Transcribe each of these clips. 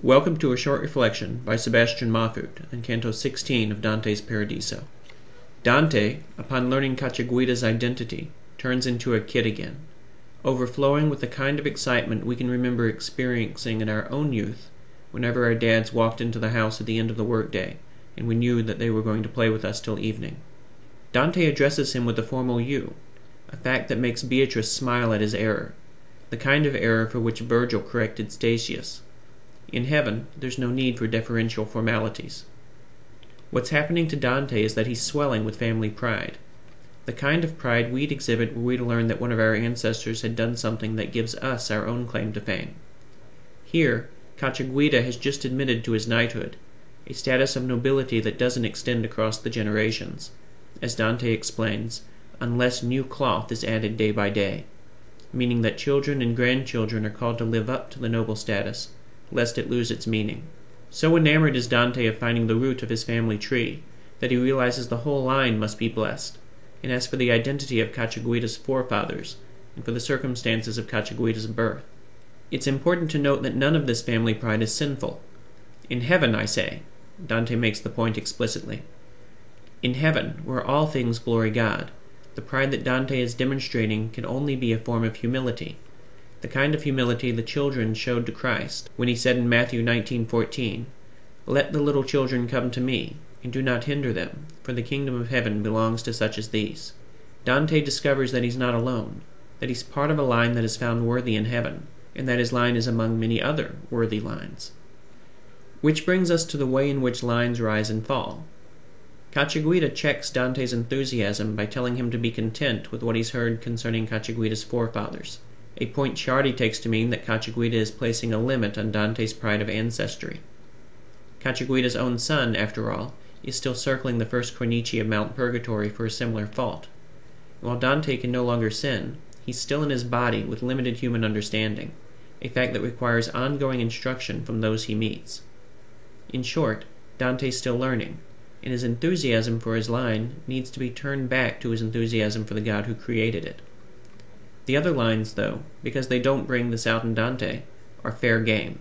Welcome to a short reflection by Sebastian Mahfoud on Canto 16 of Dante's Paradiso. Dante, upon learning Cacciaguida's identity, turns into a kid again, overflowing with the kind of excitement we can remember experiencing in our own youth whenever our dads walked into the house at the end of the workday and we knew that they were going to play with us till evening. Dante addresses him with the formal you, a fact that makes Beatrice smile at his error, the kind of error for which Virgil corrected Statius. In heaven, there's no need for deferential formalities. What's happening to Dante is that he's swelling with family pride, the kind of pride we'd exhibit were we to learn that one of our ancestors had done something that gives us our own claim to fame. Here, Cacciaguida has just admitted to his knighthood, a status of nobility that doesn't extend across the generations, as Dante explains, unless new cloth is added day by day, meaning that children and grandchildren are called to live up to the noble status, lest it lose its meaning. So enamored is Dante of finding the root of his family tree that he realizes the whole line must be blessed, and as for the identity of Cacciaguida's forefathers, and for the circumstances of Cacciaguida's birth, it's important to note that none of this family pride is sinful. In heaven, I say, Dante makes the point explicitly. In heaven, where all things glory God, the pride that Dante is demonstrating can only be a form of humility, the kind of humility the children showed to Christ when he said in Matthew 19:14, "Let the little children come to me, and do not hinder them, for the kingdom of heaven belongs to such as these." Dante discovers that he's not alone, that he's part of a line that is found worthy in heaven, and that his line is among many other worthy lines. Which brings us to the way in which lines rise and fall. Cacciaguida checks Dante's enthusiasm by telling him to be content with what he's heard concerning Cacciaguida's forefathers, a point Ciardi takes to mean that Cacciaguida is placing a limit on Dante's pride of ancestry. Cacciaguida's own son, after all, is still circling the first cornice of Mount Purgatory for a similar fault. While Dante can no longer sin, he's still in his body with limited human understanding, a fact that requires ongoing instruction from those he meets. In short, Dante's still learning, and his enthusiasm for his line needs to be turned back to his enthusiasm for the God who created it. The other lines, though, because they don't bring this out in Dante, are fair game.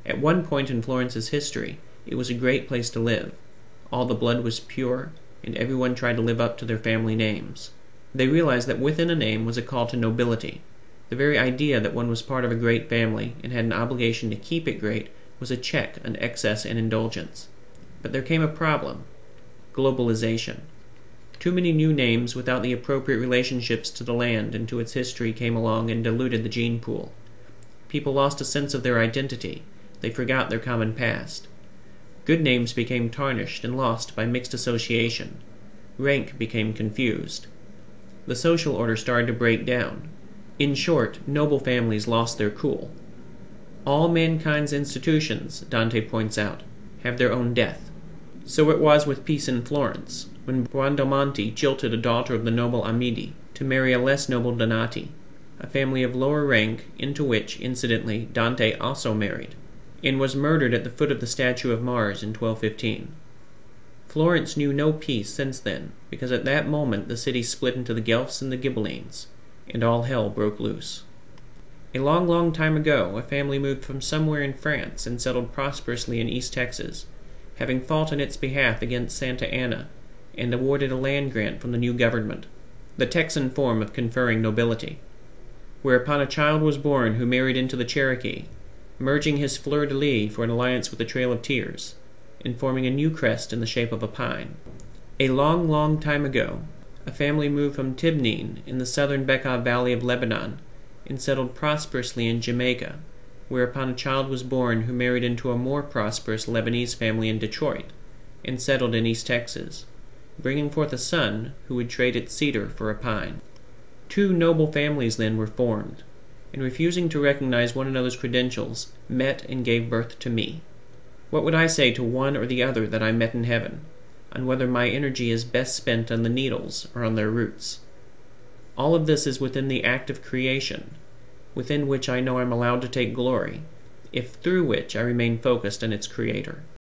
At one point in Florence's history, it was a great place to live. All the blood was pure, and everyone tried to live up to their family names. They realized that within a name was a call to nobility. The very idea that one was part of a great family and had an obligation to keep it great was a check on excess and indulgence. But there came a problem: globalization. Too many new names without the appropriate relationships to the land and to its history came along and diluted the gene pool. People lost a sense of their identity. They forgot their common past. Good names became tarnished and lost by mixed association. Rank became confused. The social order started to break down. In short, noble families lost their cool. All mankind's institutions, Dante points out, have their own death. So it was with peace in Florence, when Buondelmonti jilted a daughter of the noble Amidi to marry a less noble Donati, a family of lower rank into which, incidentally, Dante also married, and was murdered at the foot of the statue of Mars in 1215. Florence knew no peace since then, because at that moment the city split into the Guelphs and the Ghibellines, and all hell broke loose. A long, long time ago, a family moved from somewhere in France and settled prosperously in East Texas, having fought on its behalf against Santa Anna, and awarded a land grant from the new government, the Texan form of conferring nobility. Whereupon a child was born who married into the Cherokee, merging his fleur-de-lis for an alliance with the Trail of Tears, and forming a new crest in the shape of a pine. A long, long time ago, a family moved from Tibnin in the southern Bekaa Valley of Lebanon, and settled prosperously in Jamaica, whereupon a child was born who married into a more prosperous Lebanese family in Detroit, and settled in East Texas, bringing forth a son who would trade its cedar for a pine. Two noble families then were formed, and refusing to recognize one another's credentials, met and gave birth to me. What would I say to one or the other that I met in heaven, on whether my energy is best spent on the needles or on their roots? All of this is within the act of creation, within which I know I'm allowed to take glory, if through which I remain focused on its creator.